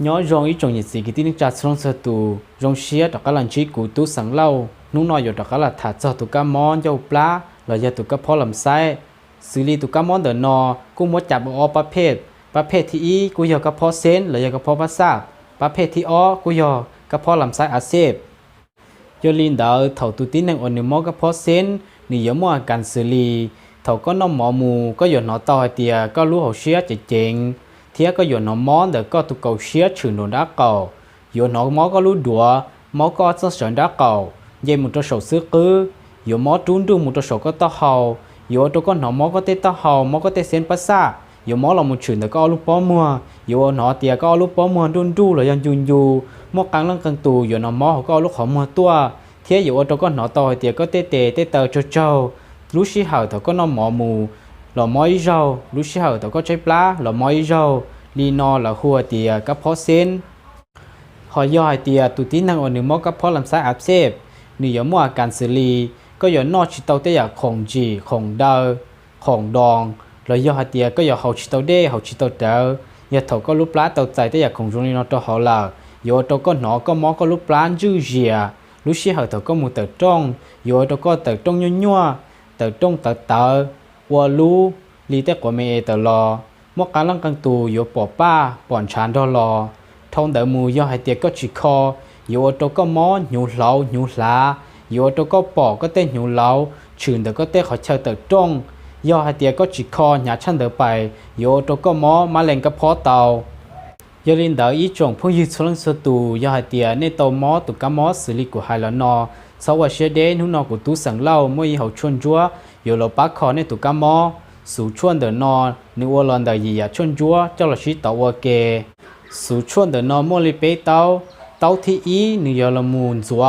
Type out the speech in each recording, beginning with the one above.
nhớ rong ý trong nhiệt gì cái tin chặt xong sơ tù rong xía đó các lần chỉ cụ tu sáng lâu nung nói rồi đó các là thả cho tụ cá món dâu plá là do tụ cá phó làm sai xử lý tụ cá món đỡ nọ cũng muốn chặt bỏประเภทที่อีกูยอกระเพาะเส้นหรือยอกระเพาะประสาทประเภทที่อ้อกูยอกระเพาะลำไส้อักเสบยอลินดาวเถาตุตินในอนนิมอกระเพาะเส้นนี่ยมัวการxử lýเถาก็น้องหมอมูก็หยดหนอต่อเตียก็รู้เขาเชียเจ๋งเทียก็หยดหนอมอนเด็กก็ตุกเกาเชียชื่อหนดักเก่าหยดหนอมอก็รู้ดัวมอก็จะสอนดักเก่าเย่มุตโฉซื้อกือหยดมอจุนดูมุตโฉก็ต่อเฮาหยดตัวก็หนอมอก็เตต่อเฮามอก็เตเส้นประสาอยู่มอเราหมดชื่นแต่ก็เอาลูกป้อมัวอยู่หนอเตียก็เอาลูกป้อมัวดุนดูเลยยังยุนยูมอกลางเรื่องกลางตูอยู่หนอมอเขาก็เอาลูกของมัวตัวเทียอยู่ตัวก็หนอต่อเตียก็เตเตอเจ้าลูกชี้ห่าวแต่ก็นอหมอมูหล่อมอยเจ้าลูกชี้ห่าวแต่ก็ใช้ปลาหล่อมอยเจ้าลีนอหล่อหัวเตียก็เพาะเส้นหอยย่อยเตียตุตินทางอ่อนหนึ่งมอก็เพาะลำไส้อักเสบนี่อยู่มัวการxử lýก็อยู่นอชิโตเตียของจีของเดาของดองrồi do hạt tiệt có giờ hậu chỉ tàu đê hậu chỉ tàu đỡ giờ thầu có lúc lá tàu chạy tới giờ không dùng nó cho họ là giờ tàu có nó có món có lúc lá dư dìa lúc xí hậu thầu có một tờ trong giờ tàu có tờ trong nhua tờ trong tờ qua lu li tết của mẹ tờ lò móc cá lăng căng tù giờ bỏ pa bỏ chán đo lò thông đỡ mù do hạt tiệt có chỉ kho giờ tàu có món nhủ lẩu nhủ lá giờ tàu có bỏ có tên nhủ lẩu trường tàu có tên họ chơi tờ trongยอหาเตียก็จิคอหยาชั้นเดอไปโยโตก็มอมาเล่นกับพอเตายอลินเดออีจงผู้ยืดสลังสตูยอหาเตียในโตมอตุกมอสิลิกุไฮลนอสวัสเชเดนุนอกุตุสังเล่ามวยเขาชวนจัวโยโลปักคอในตุกมอสู่ชวนเดอนอนิวอลอนเดยียชวนจัวเจ้าละชิตาวเกสู่ชวนเดอนอมอลิเปเตาที่อีนิยอลมูนจัว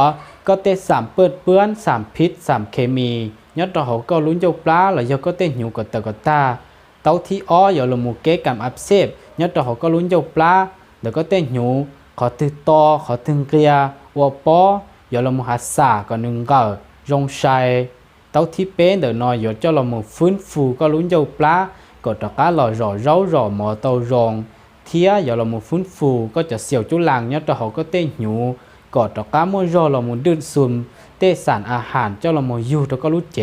ก็เตสามเปิดเปื้อนสามพิษสามเคมียอดเราก็ลุ้นยกปลาแล้วยก็เต้นหิวกตตาเต้าที่อ้อยลมูเกกับอับเซบยอดเราก็ลุ้นยกปลาแล้วก็เต้นหิวขอตึกตอขอตึงเกลียวัวปอยลมูหัสสาก็นึงก็รงชัยเต้าที่เป็นเดินนอยยอดเจ้าลมูฟื้นฟูก็ลุ้นยกปลาก็ตะก้าหล่อรอเร้าหมอเต้ารองเทียยอลมูฟื้นฟูก็จะเสียวจุลังยอดเราก็เต้นหิวก็ตะก้ามัวรอลมูดื่นซุมเตสารอาหารเจ้าละโมยูตัวก็รู้เจ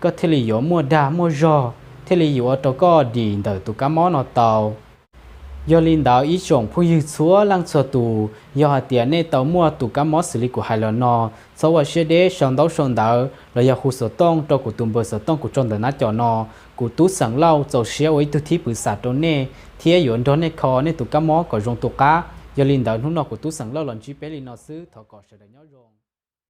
ก็เทลีอยู่มัวดามัวรอเทลีอยู่ตัวก็ดีเดอตุกามอนอเตายอลินดาวอีจงผู้ยืดชัวลังชัวตูยอหาเตียในเตามัวตุกามอสิลิกุไฮลอนอสวัสเชเดชงดาวแล้วยาคูสต้องตัวกุตุมเบอร์สต้องกุจนเดนัดจอนอกุตุสังเล่าเจ้าเชียวไว้ตุที่ปรึกษาตัวเน่เทียอยู่โดนในคอในตุกามอก็จงตุกายอลินดาวนุ่นอกุตุสังเล่าหลอนจีเปลินอซื้อถอกอเฉลยย้อนรง